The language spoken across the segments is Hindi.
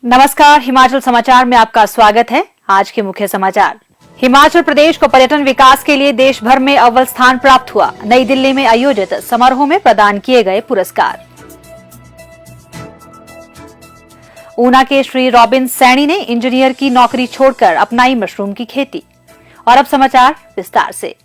नमस्कार, हिमाचल समाचार में आपका स्वागत है। आज के मुख्य समाचार। हिमाचल प्रदेश को पर्यटन विकास के लिए देश भर में अव्वल स्थान प्राप्त हुआ। नई दिल्ली में आयोजित समारोह में प्रदान किए गए पुरस्कार। ऊना के श्री रॉबिन सैनी ने इंजीनियर की नौकरी छोड़कर अपनाई मशरूम की खेती। और अब समाचार विस्तार से।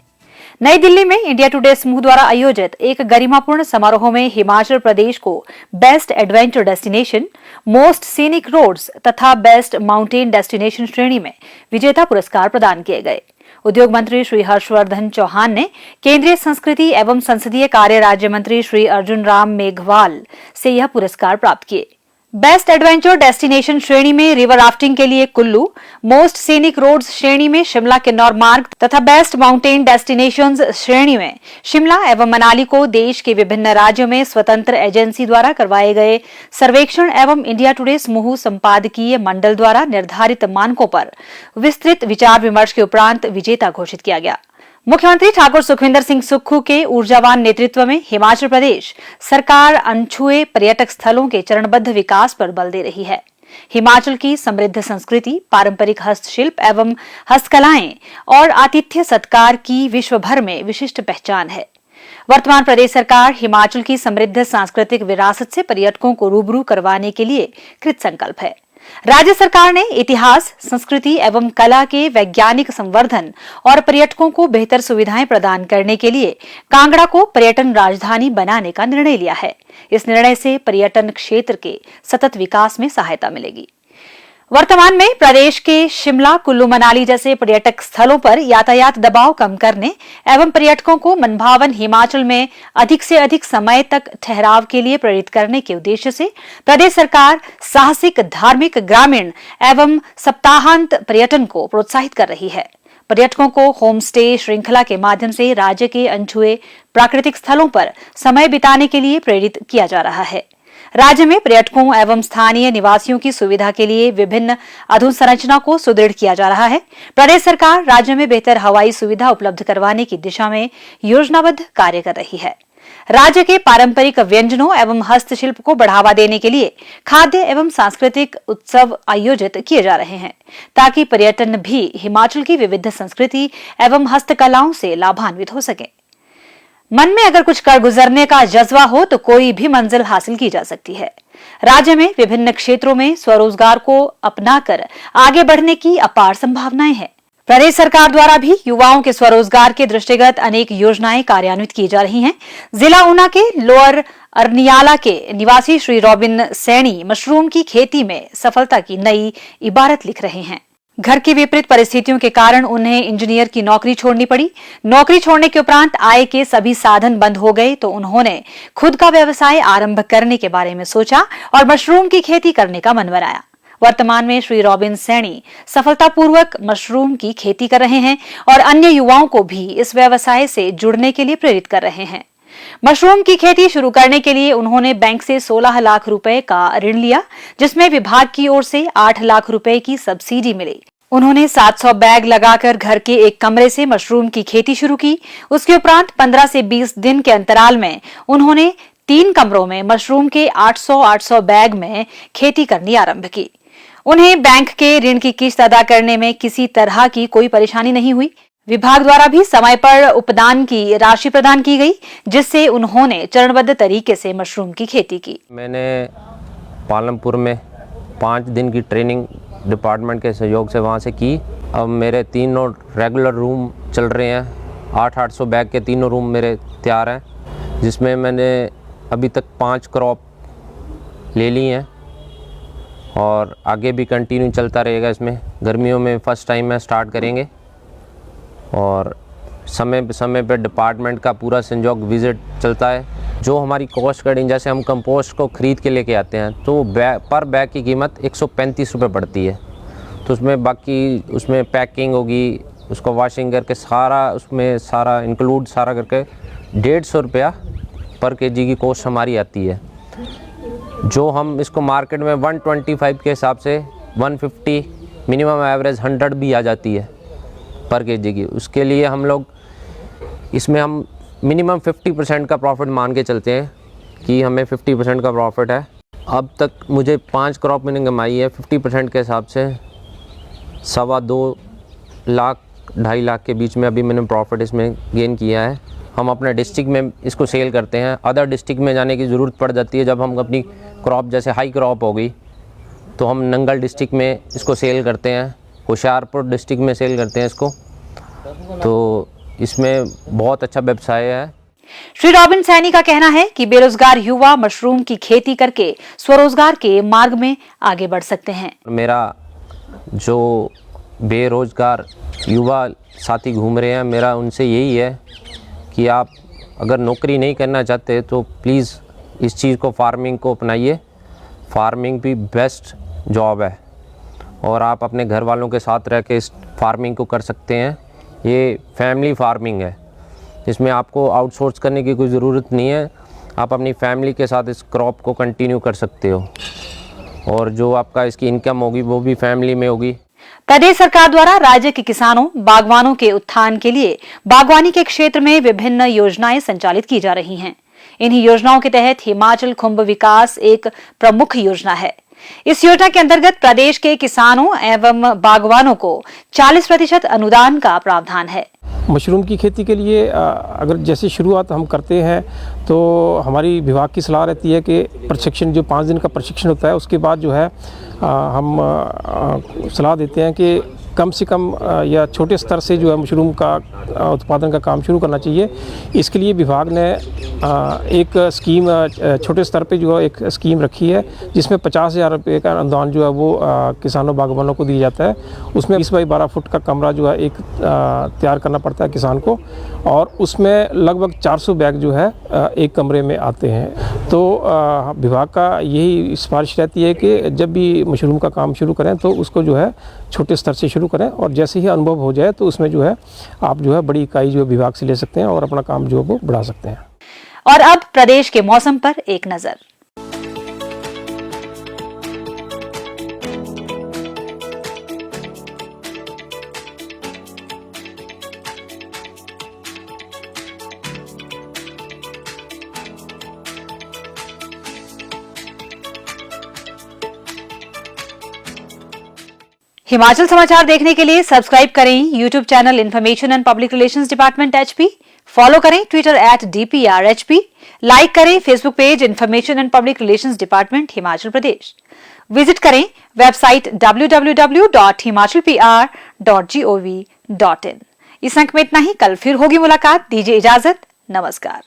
नई दिल्ली में इंडिया टुडे समूह द्वारा आयोजित एक गरिमापूर्ण समारोह में हिमाचल प्रदेश को best adventure destination, most scenic roads तथा बेस्ट माउंटेन डेस्टिनेशन श्रेणी में विजेता पुरस्कार प्रदान किए गए। उद्योग मंत्री श्री हर्षवर्धन चौहान ने केंद्रीय संस्कृति एवं संसदीय कार्य राज्य मंत्री श्री अर्जुन राम मेघवाल से यह पुरस्कार प्राप्त किए। बेस्ट एडवेंचर डेस्टिनेशन श्रेणी में रिवर राफ्टिंग के लिए कुल्लू, मोस्ट सीनिक रोड्स श्रेणी में शिमला किन्नौर मार्ग तथा बेस्ट माउंटेन डेस्टिनेशंस श्रेणी में शिमला एवं मनाली को देश के विभिन्न राज्यों में स्वतंत्र एजेंसी द्वारा करवाए गए सर्वेक्षण एवं इंडिया टुडे समूह संपादकीय मंडल द्वारा निर्धारित मानकों पर विस्तृत विचार विमर्श के उपरांत विजेता घोषित किया गया। मुख्यमंत्री ठाकुर सुखविंदर सिंह सुक्खू के ऊर्जावान नेतृत्व में हिमाचल प्रदेश सरकार अनछुए पर्यटक स्थलों के चरणबद्ध विकास पर बल दे रही है। हिमाचल की समृद्ध संस्कृति, पारंपरिक हस्तशिल्प एवं हस्तकलाएं और आतिथ्य सत्कार की विश्व भर में विशिष्ट पहचान है। वर्तमान प्रदेश सरकार हिमाचल की समृद्ध सांस्कृतिक विरासत से पर्यटकों को रूबरू करवाने के लिए कृत संकल्प है। राज्य सरकार ने इतिहास, संस्कृति एवं कला के वैज्ञानिक संवर्धन और पर्यटकों को बेहतर सुविधाएं प्रदान करने के लिए कांगड़ा को पर्यटन राजधानी बनाने का निर्णय लिया है। इस निर्णय से पर्यटन क्षेत्र के सतत विकास में सहायता मिलेगी। वर्तमान में प्रदेश के शिमला, कुल्लू, मनाली जैसे पर्यटक स्थलों पर यातायात दबाव कम करने एवं पर्यटकों को मनभावन हिमाचल में अधिक से अधिक समय तक ठहराव के लिए प्रेरित करने के उद्देश्य से प्रदेश सरकार साहसिक, धार्मिक, ग्रामीण एवं सप्ताहांत पर्यटन को प्रोत्साहित कर रही है। पर्यटकों को होम स्टे श्रृंखला के माध्यम से राज्य के अनछुए प्राकृतिक स्थलों पर समय बिताने के लिए प्रेरित किया जा रहा है। राज्य में पर्यटकों एवं स्थानीय निवासियों की सुविधा के लिए विभिन्न अधोसंरचना को सुदृढ़ किया जा रहा है। प्रदेश सरकार राज्य में बेहतर हवाई सुविधा उपलब्ध करवाने की दिशा में योजनाबद्ध कार्य कर रही है। राज्य के पारंपरिक व्यंजनों एवं हस्तशिल्प को बढ़ावा देने के लिए खाद्य एवं सांस्कृतिक उत्सव आयोजित किए जा रहे हैं, ताकि पर्यटन भी हिमाचल की विविध संस्कृति एवं हस्तकलाओं से लाभान्वित हो सके। मन में अगर कुछ कर गुजरने का जज्बा हो तो कोई भी मंजिल हासिल की जा सकती है। राज्य में विभिन्न क्षेत्रों में स्वरोजगार को अपनाकर आगे बढ़ने की अपार संभावनाएं हैं। प्रदेश सरकार द्वारा भी युवाओं के स्वरोजगार के दृष्टिगत अनेक योजनाएं कार्यान्वित की जा रही हैं। जिला ऊना के लोअर अरनियाला के निवासी श्री रॉबिन सैनी मशरूम की खेती में सफलता की नई इबारत लिख रहे हैं। घर की विपरीत परिस्थितियों के कारण उन्हें इंजीनियर की नौकरी छोड़नी पड़ी। नौकरी छोड़ने के उपरांत आय के सभी साधन बंद हो गए तो उन्होंने खुद का व्यवसाय आरंभ करने के बारे में सोचा और मशरूम की खेती करने का मन बनाया। वर्तमान में श्री रॉबिन सैनी सफलतापूर्वक मशरूम की खेती कर रहे हैं और अन्य युवाओं को भी इस व्यवसाय से जुड़ने के लिए प्रेरित कर रहे हैं। मशरूम की खेती शुरू करने के लिए उन्होंने बैंक से 16 लाख रुपए का ऋण लिया, जिसमें विभाग की ओर से 8 लाख रुपए की सब्सिडी मिली। उन्होंने 700 बैग लगाकर घर के एक कमरे से मशरूम की खेती शुरू की। उसके उपरांत 15 से 20 दिन के अंतराल में उन्होंने 3 कमरों में मशरूम के 800 बैग में खेती करनी आरंभ की। उन्हें बैंक के ऋण की किस्त अदा करने में किसी तरह की कोई परेशानी नहीं हुई। विभाग द्वारा भी समय पर उपदान की राशि प्रदान की गई, जिससे उन्होंने चरणबद्ध तरीके से मशरूम की खेती की। मैंने पालमपुर में 5 दिन की ट्रेनिंग डिपार्टमेंट के सहयोग से वहाँ से की। अब मेरे 3 रेगुलर रूम चल रहे हैं। 800 बैग के 3 रूम मेरे तैयार हैं, जिसमें मैंने अभी तक 5 क्रॉप ले ली हैं और आगे भी कंटिन्यू चलता रहेगा। इसमें गर्मियों में फर्स्ट टाइम में स्टार्ट करेंगे और समय पे डिपार्टमेंट का पूरा संयोग विज़िट चलता है। जो हमारी कॉस्ट कटिंग, जैसे हम कंपोस्ट को ख़रीद के लेके आते हैं तो पर बैग की कीमत 135 रुपये पड़ती है। तो उसमें बाकी उसमें पैकिंग होगी, उसको वॉशिंग करके सारा इंक्लूड करके 150 रुपया पर केजी की कॉस्ट हमारी आती है। जो हम इसको मार्केट में 125 के हिसाब से 150 मिनिमम एवरेज 100 भी आ जाती है पर केजी की। उसके लिए हम लोग इसमें हम मिनिमम 50% का प्रॉफिट मान के चलते हैं कि हमें 50% का प्रॉफिट है। अब तक मुझे 5 क्रॉप मैंने कमाई है 50% के हिसाब से 2.25 लाख 2.5 लाख के बीच में अभी मैंने प्रॉफिट इसमें गेन किया है। हम अपने डिस्ट्रिक्ट में इसको सेल करते हैं, अदर डिस्ट्रिक्ट में जाने की ज़रूरत पड़ जाती है। जब हम अपनी क्रॉप जैसे हाई क्रॉप हो गई तो हम नंगल डिस्ट्रिक्ट में इसको सेल करते हैं, होशियारपुर डिस्ट्रिक्ट में सेल करते हैं इसको। तो इसमें बहुत अच्छा व्यवसाय है। श्री रॉबिन सैनी का कहना है कि बेरोजगार युवा मशरूम की खेती करके स्वरोजगार के मार्ग में आगे बढ़ सकते हैं। मेरा जो बेरोजगार युवा साथी घूम रहे हैं, मेरा उनसे यही है कि आप अगर नौकरी नहीं करना चाहते तो प्लीज़ इस चीज़ को, फार्मिंग को अपनाइए। फार्मिंग भी बेस्ट जॉब है और आप अपने घर वालों के साथ रह के इस फार्मिंग को कर सकते हैं। ये फैमिली फार्मिंग है, इसमें आपको आउटसोर्स करने की कोई ज़रूरत नहीं है। आप अपनी फैमिली के साथ इस क्रॉप को कंटिन्यू कर सकते हो और जो आपका इसकी इनकम होगी वो भी फैमिली में होगी। प्रदेश सरकार द्वारा राज्य के किसानों, बागवानों के उत्थान के लिए बागवानी के क्षेत्र में विभिन्न योजनाएं संचालित की जा रही हैं। इन्हीं योजनाओं के तहत हिमाचल खुंब विकास एक प्रमुख योजना है। इस योजना के अंतर्गत प्रदेश के किसानों एवं बागवानों को 40% अनुदान का प्रावधान है। मशरूम की खेती के लिए अगर जैसे शुरुआत हम करते हैं तो हमारी विभाग की सलाह रहती है कि प्रशिक्षण, जो 5 दिन का प्रशिक्षण होता है, उसके बाद जो है हम सलाह देते हैं कि कम से कम या छोटे स्तर से जो है मशरूम का उत्पादन का काम शुरू करना चाहिए। इसके लिए विभाग ने एक स्कीम छोटे स्तर पे जो है एक स्कीम रखी है जिसमें 50,000 रुपये का अनुदान जो है वो किसानों बागवानों को दिया जाता है। उसमें 20 बाई 12 फुट का कमरा जो है एक तैयार करना पड़ता है किसान को और उसमें लगभग 400 बैग जो है एक कमरे में आते हैं। तो विभाग का यही सिफारिश रहती है कि जब भी मशरूम का काम शुरू करें तो उसको जो है छोटे स्तर से शुरू करें और जैसे ही अनुभव हो जाए तो उसमें जो है आप जो है बड़ी इकाई जो है विभाग से ले सकते हैं और अपना काम जो है वो बढ़ा सकते हैं। और अब प्रदेश के मौसम पर एक नजर। हिमाचल समाचार देखने के लिए सब्सक्राइब करें YouTube channel information and public relations department HP, follow करें ट्विटर @DPRHP, लाइक करें Facebook page information and public relations department Himachal Pradesh, visit करें वेबसाइट www.himachalpr.gov.in। इस अंक में इतना ही, कल फिर होगी मुलाकात। दीजिए इजाजत, नमस्कार।